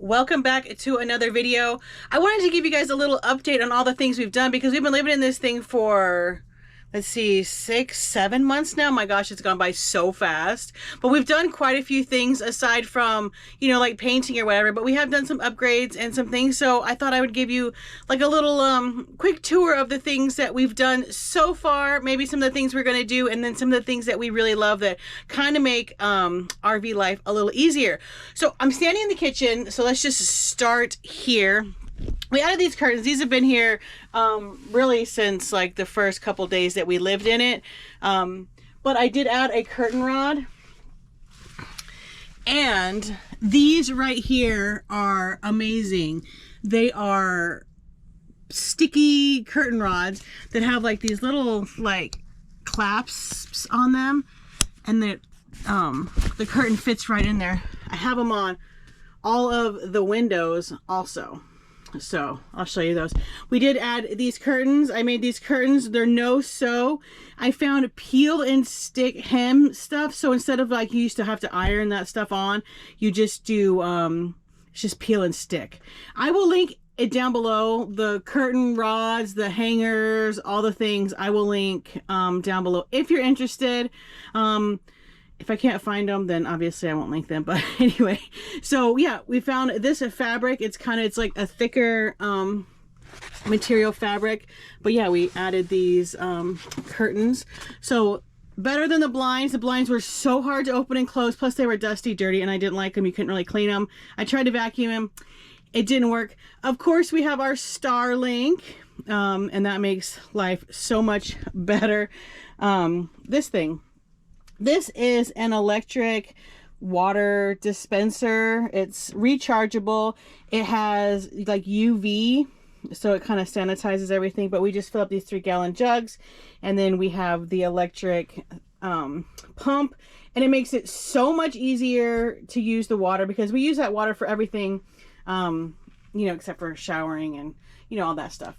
welcome back to another video. I wanted to give you guys a little update on all the things we've done because we've been living in this thing for, let's see, 6-7 months now. My gosh, it's gone by so fast. But we've done quite a few things aside from, you know, like painting or whatever, but we have done some upgrades and some things. So I thought I would give you like a little quick tour of the things that we've done so far, maybe some of the things we're going to do, and then some of the things that we really love that kind of make RV life a little easier. So I'm standing in the kitchen, so let's just start here. We added these curtains. These have been here really since like the first couple days that we lived in it. But I did add a curtain rod. And these right here are amazing. They are sticky curtain rods that have like these little like clasps on them. And the curtain fits right in there. I have them on all of the windows also. So I'll show you those. We did add these curtains. I made these curtains. They're no sew. I found peel and stick hem stuff. So instead of like you used to have to iron that stuff on, you just do just peel and stick. I will link it down below. The curtain rods, the hangers, all the things I will link down below if you're interested. If I can't find them, then obviously I won't link them. But anyway, so yeah, we found this fabric. It's like a thicker material fabric. But yeah, we added these curtains. So better than the blinds. The blinds were so hard to open and close. Plus they were dusty, dirty, and I didn't like them. You couldn't really clean them. I tried to vacuum them. It didn't work. Of course, we have our Starlink. And that makes life so much better. This thing. This is an electric water dispenser. It's rechargeable. It has like UV, so it kind of sanitizes everything, but we just fill up these 3-gallon jugs, and then we have the electric pump, and it makes it so much easier to use the water because we use that water for everything, you know, except for showering and, you know, all that stuff.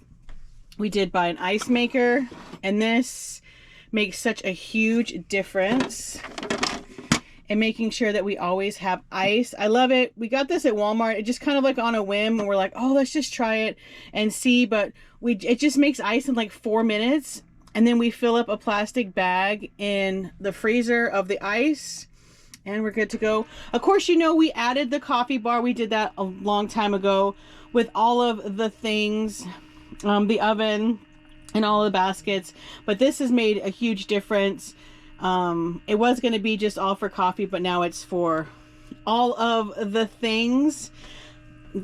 We did buy an ice maker, and this makes such a huge difference in making sure that we always have ice. I love it. We got this at Walmart. It just kind of like on a whim, and we're like, oh, let's just try it and see. But it just makes ice in like 4 minutes, and then we fill up a plastic bag in the freezer of the ice, and we're good to go. Of course, you know, we added the coffee bar. We did that a long time ago with all of the things, the oven, and all the baskets, but this has made a huge difference. It was going to be just all for coffee, but now it's for all of the things.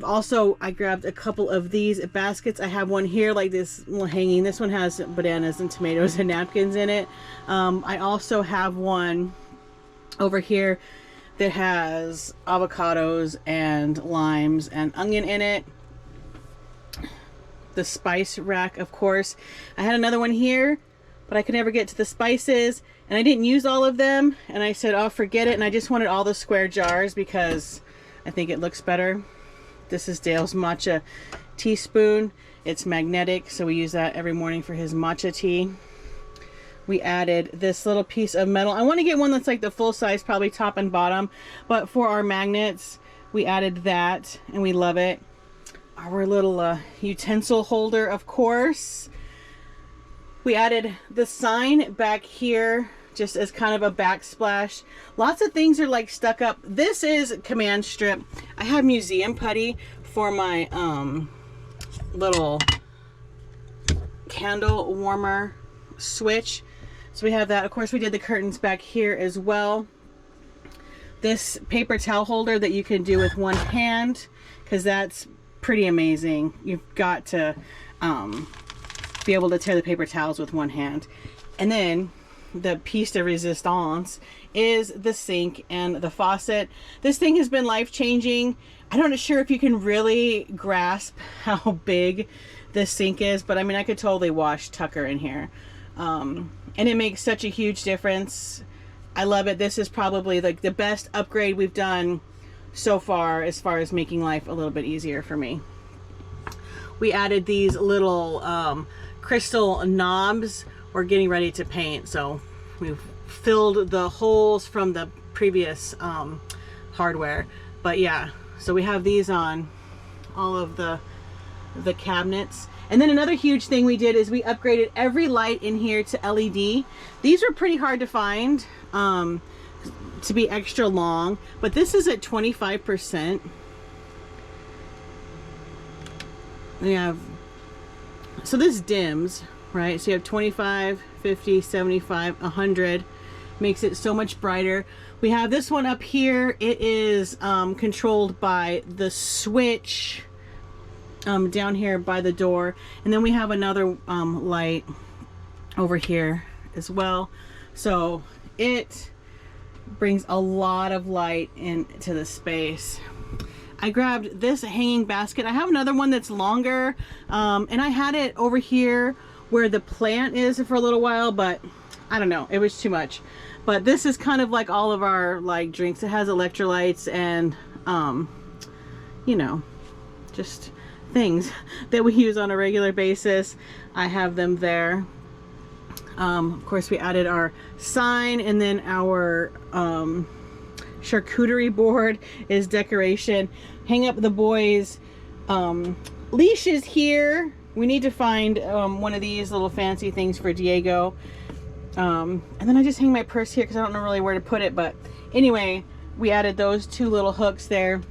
Also, I grabbed a couple of these baskets. I have one here like this little hanging. This one has bananas and tomatoes and napkins in it. I also have one over here that has avocados and limes and onion in it. The spice rack, of course. I had another one here, but I could never get to the spices, and I didn't use all of them, and I said, oh, forget it, and I just wanted all the square jars because I think it looks better. This is Dale's matcha teaspoon. It's magnetic, so we use that every morning for his matcha tea. We added this little piece of metal. I want to get one that's like the full size, probably top and bottom, but for our magnets, we added that, and we love it. Our little utensil holder, of course. We added the sign back here just as kind of a backsplash. Lots of things are like stuck up. This is command strip. I have museum putty for my little candle warmer switch. So we have that. Of course, we did the curtains back here as well. This paper towel holder that you can do with one hand, because that's pretty amazing. You've got to be able to tear the paper towels with one hand. And then the piece de resistance is the sink and the faucet. This thing has been life-changing. I'm not sure if you can really grasp how big this sink is, but I mean, I could totally wash Tucker in here. And it makes such a huge difference. I love it. This is probably like the best upgrade we've done so far as making life a little bit easier for me. We added these little crystal knobs. We're getting ready to paint, so we've filled the holes from the previous hardware. But yeah, So we have these on all of the cabinets. And then another huge thing we did is we upgraded every light in here to LED. These were pretty hard to find to be extra long, but this is at 25%. We have, so this dims, right? So you have 25, 50, 75, 100. Makes it so much brighter. We have this one up here. It is controlled by the switch down here by the door. And then we have another light over here as well. So it brings a lot of light into the space. I grabbed this hanging basket. I have another one that's longer, and I had it over here where the plant is for a little while, but I don't know, it was too much. But this is kind of like all of our like drinks. It has electrolytes and you know, just things that we use on a regular basis. I have them there. Of course, we added our sign, and then our charcuterie board is decoration. Hang up the boys' leashes here. We need to find one of these little fancy things for Diego. And then I just hang my purse here because I don't know really where to put it. But anyway, we added those two little hooks there.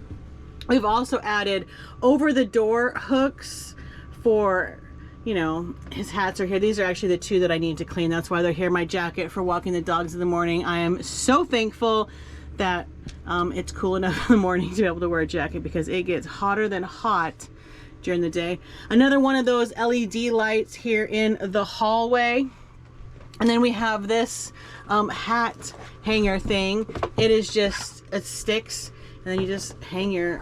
We've also added over the door hooks for, you know, his hats are here. These are actually the two that I need to clean. That's why they're here. My jacket for walking the dogs in the morning. I am so thankful that it's cool enough in the morning to be able to wear a jacket, because it gets hotter than hot during the day. Another one of those LED lights here in the hallway. And then we have this hat hanger thing. It is just, it sticks, and then you just hang your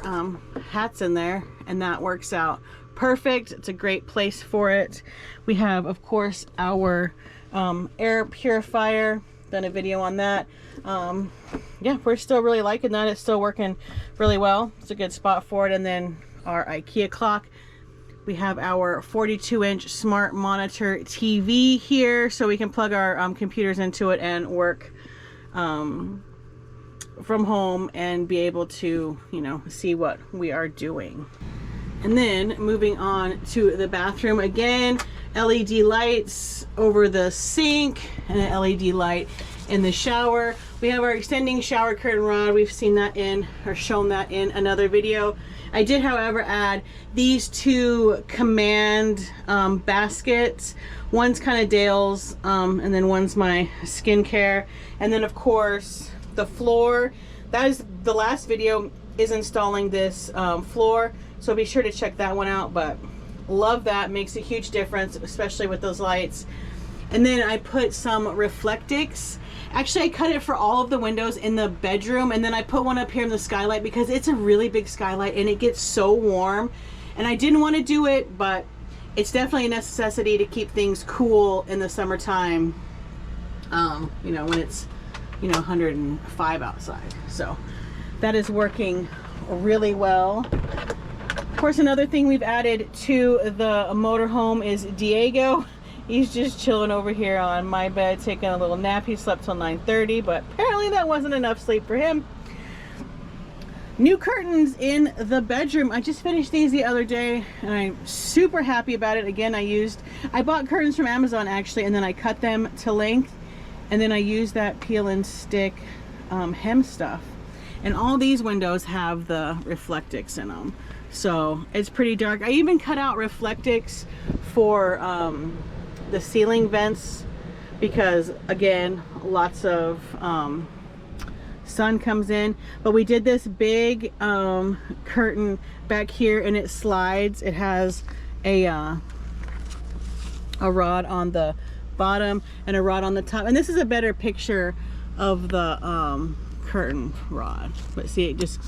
hats in there, and that works out perfect. It's a great place for it. We have, of course, our air purifier. Done a video on that. Yeah, we're still really liking that. It's still working really well. It's a good spot for it. And then our IKEA clock. We have our 42-inch smart monitor TV here, so we can plug our computers into it and work from home and be able to, you know, see what we are doing. And then moving on to the bathroom, again, LED lights over the sink and an LED light in the shower. We have our extending shower curtain rod. We've seen that in, or shown that in another video. I did, however, add these two command baskets. One's kind of Dale's, and then one's my skincare. And then, of course, the floor. That is the last video, is installing this floor. So be sure to check that one out. But love that. Makes a huge difference, especially with those lights. And then I put some Reflectix. Actually, I cut it for all of the windows in the bedroom, and then I put one up here in the skylight because it's a really big skylight and it gets so warm. And I didn't want to do it, but it's definitely a necessity to keep things cool in the summertime, you know, when it's, you know, 105 outside. So that is working really well. Of course, another thing we've added to the motorhome is Diego. He's just chilling over here on my bed, taking a little nap. He slept till 9:30, but apparently that wasn't enough sleep for him. New curtains in the bedroom. I just finished these the other day, and I'm super happy about it. Again, I bought curtains from Amazon, actually, and then I cut them to length, and then I used that peel and stick hem stuff. And all these windows have the Reflectix in them. So it's pretty dark. I even cut out Reflectix for the ceiling vents, because again, lots of sun comes in. But we did this big curtain back here, and it slides. It has a rod on the bottom and a rod on the top, and this is a better picture of the curtain rod. But see, it just,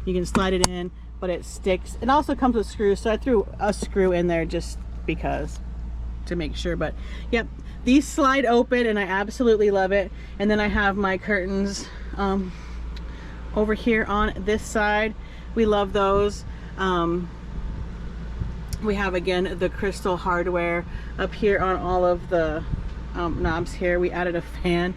you can slide it in, but it sticks. It also comes with screws, so I threw a screw in there just because, to make sure. But yep, these slide open and I absolutely love it. And then I have my curtains over here on this side. We love those. We have, again, the crystal hardware up here on all of the knobs here. We added a fan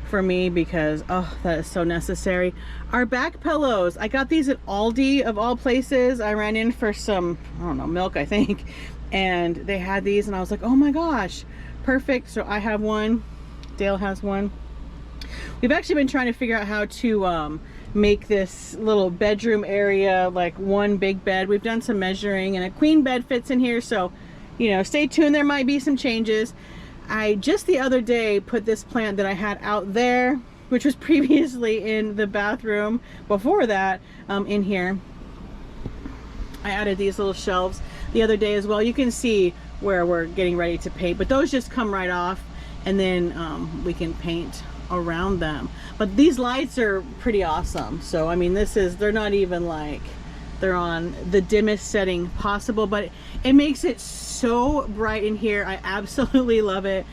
for me because, oh, that is so necessary. Our back pillows, I got these at Aldi of all places. I ran in for some, I don't know, milk, I think. And they had these and I was like, oh my gosh, perfect. So I have one, Dale has one. We've actually been trying to figure out how to make this little bedroom area like one big bed. We've done some measuring and a queen bed fits in here, so you know, stay tuned, there might be some changes. I just the other day put this plant that I had out there, which was previously in the bathroom before that, in here. I added these little shelves the other day as well. You can see where we're getting ready to paint, but those just come right off and then we can paint around them. But these lights are pretty awesome. So I mean, they're not even like, they're on the dimmest setting possible, but it makes it so bright in here. I absolutely love it.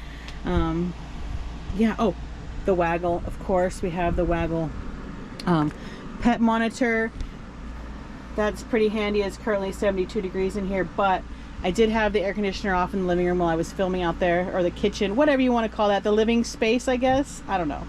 Yeah, oh, the Waggle, of course. We have the Waggle pet monitor. That's pretty handy. It's currently 72 degrees in here, but I did have the air conditioner off in the living room while I was filming out there, or the kitchen, whatever you want to call that, the living space, I guess. I don't know.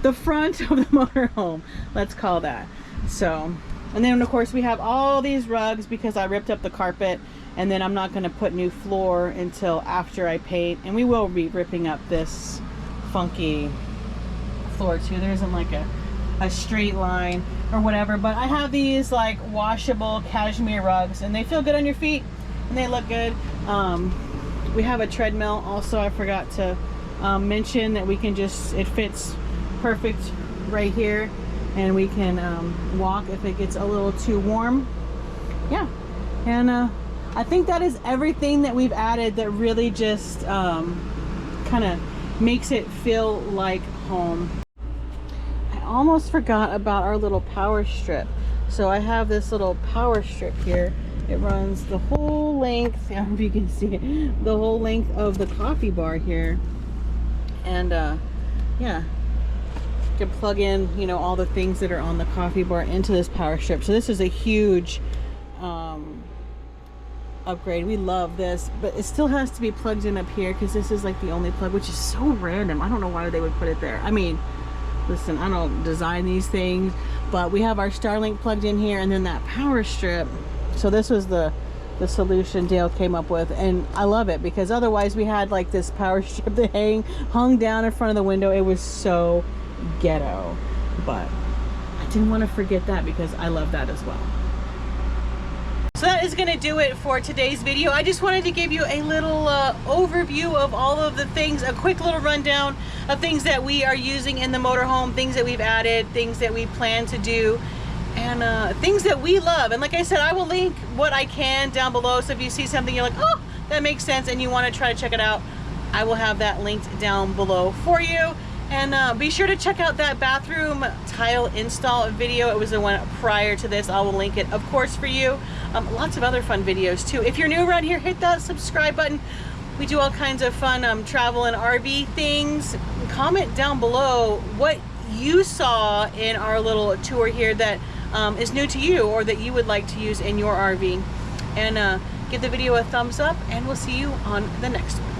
The front of the motorhome, let's call that. So, and then of course we have all these rugs because I ripped up the carpet, and then I'm not going to put new floor until after I paint, and we will be ripping up this funky floor too. There isn't like a straight line or whatever, but I have these like washable cashmere rugs and they feel good on your feet and they look good. We have a treadmill also. I forgot to mention that we can just, it fits perfect right here, and we can walk if it gets a little too warm. Yeah, and I think that is everything that we've added that really just kind of makes it feel like home. I almost forgot about our little power strip. So I have this little power strip here. It runs the whole length, I don't know if you can see it, the whole length of the coffee bar here. And yeah, you can plug in, you know, all the things that are on the coffee bar into this power strip. So this is a huge upgrade. We love this, but it still has to be plugged in up here because this is like the only plug, which is so random. I don't know why they would put it there. I mean, listen, I don't design these things, but we have our Starlink plugged in here and then that power strip. So this was the solution Dale came up with, and I love it because otherwise we had like this power strip that hung down in front of the window. It was so ghetto, but I didn't want to forget that because I love that as well. So that is going to do it for today's video. I just wanted to give you a little overview of all of the things, a quick little rundown of things that we are using in the motorhome, things that we've added, things that we plan to do, and things that we love. And like I said, I will link what I can down below, so if you see something you're like, oh, that makes sense, and you want to try to check it out, I will have that linked down below for you. And be sure to check out that bathroom tile install video. It was the one prior to this. I will link it, of course, for you. Lots of other fun videos too. If you're new around here, hit that subscribe button. We do all kinds of fun travel and RV things. Comment down below what you saw in our little tour here that is new to you or that you would like to use in your RV. And give the video a thumbs up, and we'll see you on the next one.